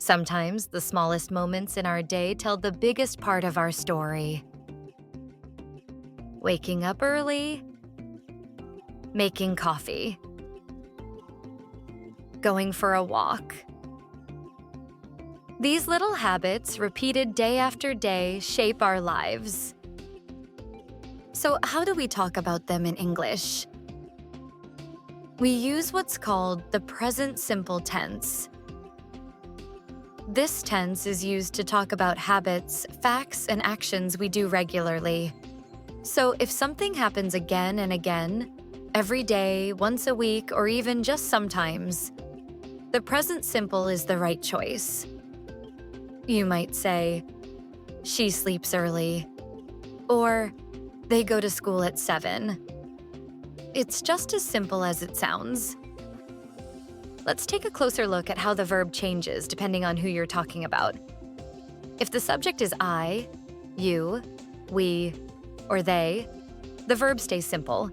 Sometimes the smallest moments in our day tell the biggest part of our story. Waking up early, making coffee, going for a walk. These little habits, repeated day after day, shape our lives. So how do we talk about them in English? We use what's called the present simple tense. This tense is used to talk about habits, facts, and actions we do regularly. So if something happens again and again, every day, once a week, or even just sometimes, the present simple is the right choice. You might say, she sleeps early, or they go to school at 7. It's just as simple as it sounds. Let's take a closer look at how the verb changes depending on who you're talking about. If the subject is I, you, we, or they, the verb stays simple.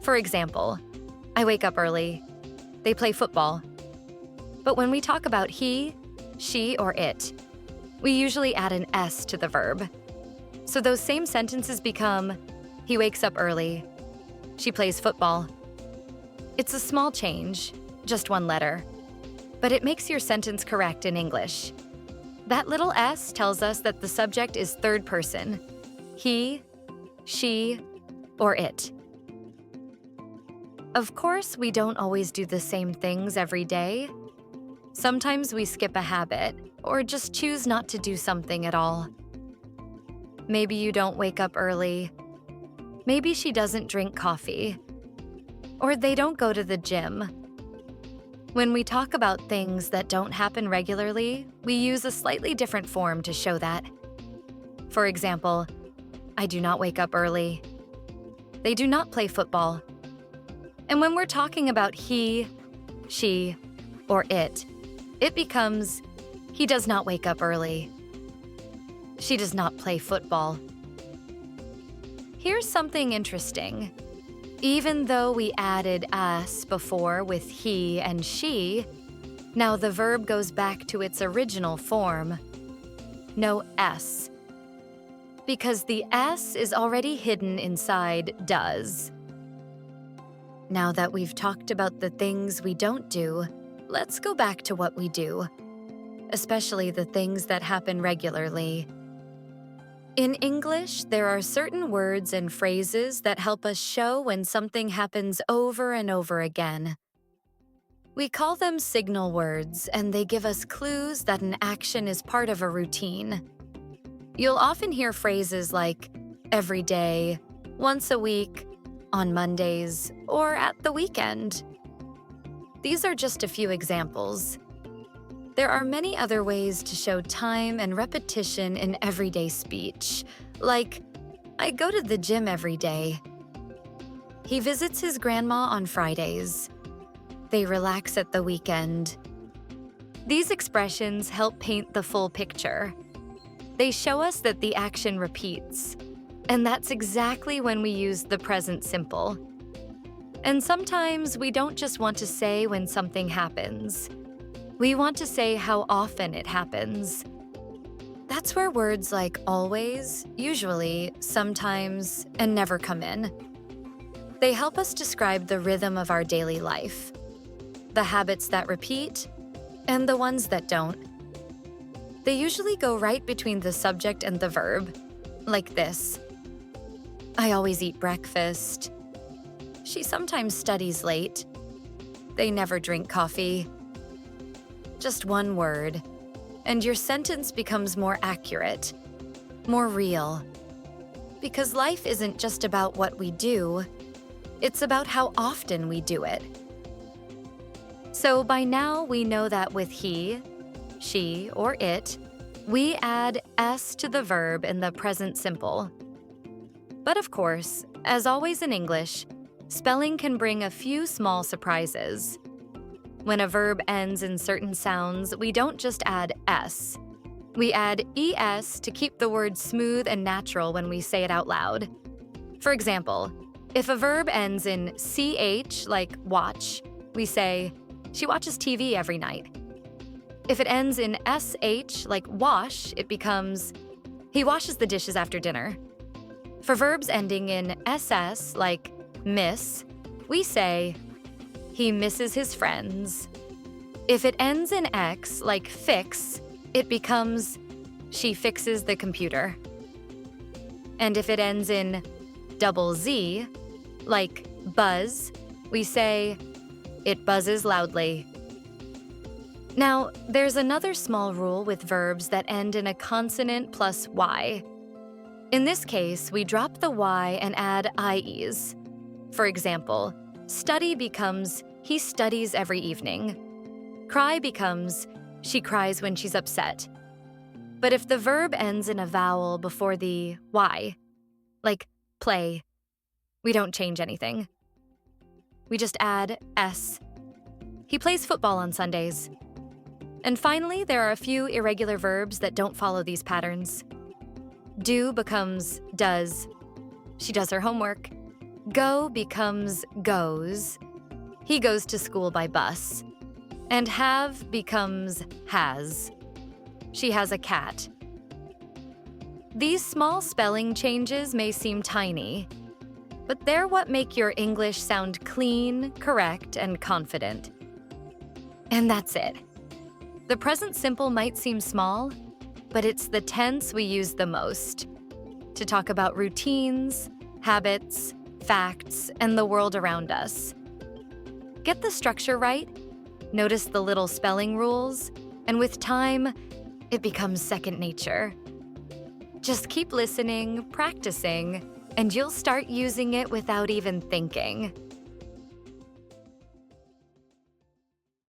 For example, I wake up early. They play football. But when we talk about he, she, or it, we usually add an S to the verb. So those same sentences become, he wakes up early. She plays football. It's a small change, just one letter, but it makes your sentence correct in English. That little S tells us that the subject is third person, he, she, or it. Of course, we don't always do the same things every day. Sometimes we skip a habit or just choose not to do something at all. Maybe you don't wake up early. Maybe she doesn't drink coffee. Or they don't go to the gym. When we talk about things that don't happen regularly, we use a slightly different form to show that. For example, I do not wake up early. They do not play football. And when we're talking about he, she, or it becomes, he does not wake up early. She does not play football. Here's something interesting. Even though we added us before with he and she, now the verb goes back to its original form. No S. Because the S is already hidden inside does. Now that we've talked about the things we don't do, let's go back to what we do, especially the things that happen regularly. In English, there are certain words and phrases that help us show when something happens over and over again. We call them signal words, and they give us clues that an action is part of a routine. You'll often hear phrases like every day, once a week, on Mondays, or at the weekend. These are just a few examples. There are many other ways to show time and repetition in everyday speech, like, I go to the gym every day. He visits his grandma on Fridays. They relax at the weekend. These expressions help paint the full picture. They show us that the action repeats, and that's exactly when we use the present simple. And sometimes we don't just want to say when something happens. We want to say how often it happens. That's where words like always, usually, sometimes, and never come in. They help us describe the rhythm of our daily life, the habits that repeat, and the ones that don't. They usually go right between the subject and the verb, like this. I always eat breakfast. She sometimes studies late. They never drink coffee. Just one word, and your sentence becomes more accurate, more real. Because life isn't just about what we do, it's about how often we do it. So by now we know that with he, she, or it, we add S to the verb in the present simple. But of course, as always in English, spelling can bring a few small surprises. When a verb ends in certain sounds, we don't just add S. We add ES to keep the word smooth and natural when we say it out loud. For example, if a verb ends in CH, like watch, we say, she watches TV every night. If it ends in sh, like wash, it becomes he washes the dishes after dinner. For verbs ending in ss, like miss, we say he misses his friends. If it ends in x, like fix, it becomes she fixes the computer. And if it ends in double z, like buzz, we say it buzzes loudly. Now, there's another small rule with verbs that end in a consonant plus y. In this case, we drop the y and add ies. For example, study becomes he studies every evening. Cry becomes she cries when she's upset. But if the verb ends in a vowel before the y, like play, we don't change anything. We just add s. He plays football on Sundays. And finally, there are a few irregular verbs that don't follow these patterns. Do becomes does. She does her homework. Go becomes goes. He goes to school by bus. And have becomes has. She has a cat. These small spelling changes may seem tiny, but they're what make your English sound clean, correct, and confident. And that's it. The present simple might seem small, but it's the tense we use the most to talk about routines, habits, facts, and the world around us. Get the structure right, notice the little spelling rules, and with time, it becomes second nature. Just keep listening, practicing, and you'll start using it without even thinking.